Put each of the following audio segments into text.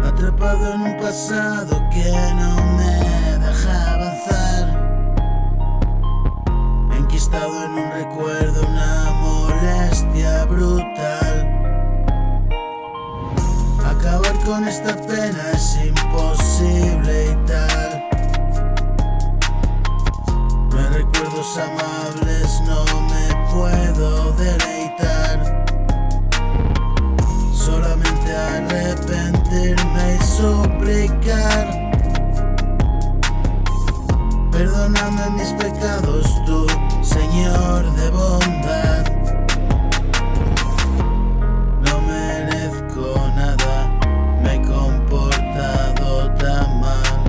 Atrapado en un pasado que no me deja avanzar, enquistado en un recuerdo, una molestia brutal. Acabar con esta pena es imposible y tal. No hay recuerdos amables, no me puedo deleitar. Solamente arrepentirme y suplicar. Perdóname mis pecados, tú, Señor de bondad. No merezco nada, me he comportado tan mal.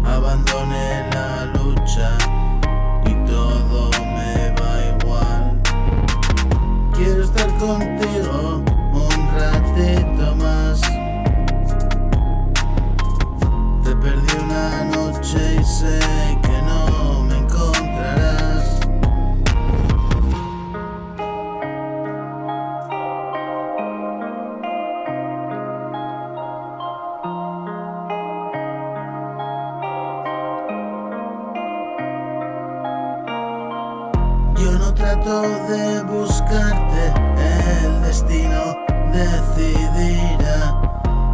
Abandoné la lucha y todo me va igual. Quiero estar contigo un ratito más. Te perdí una noche y sé que no me encontrarás. Yo no trato de buscarte, el destino decidirá.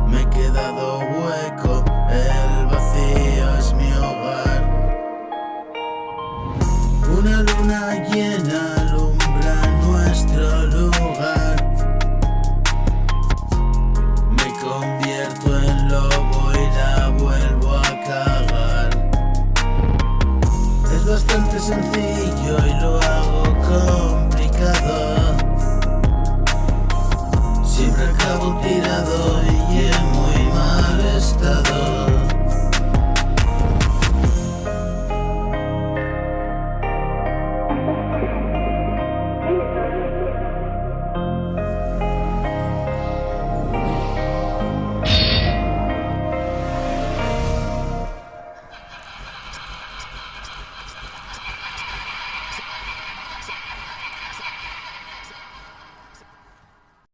Me he quedado hueco, el vacío es mi hogar. Una luna llena alumbra nuestro lugar. Me convierto en lobo y la vuelvo a cagar. Es bastante sencillo y lo hago complicado.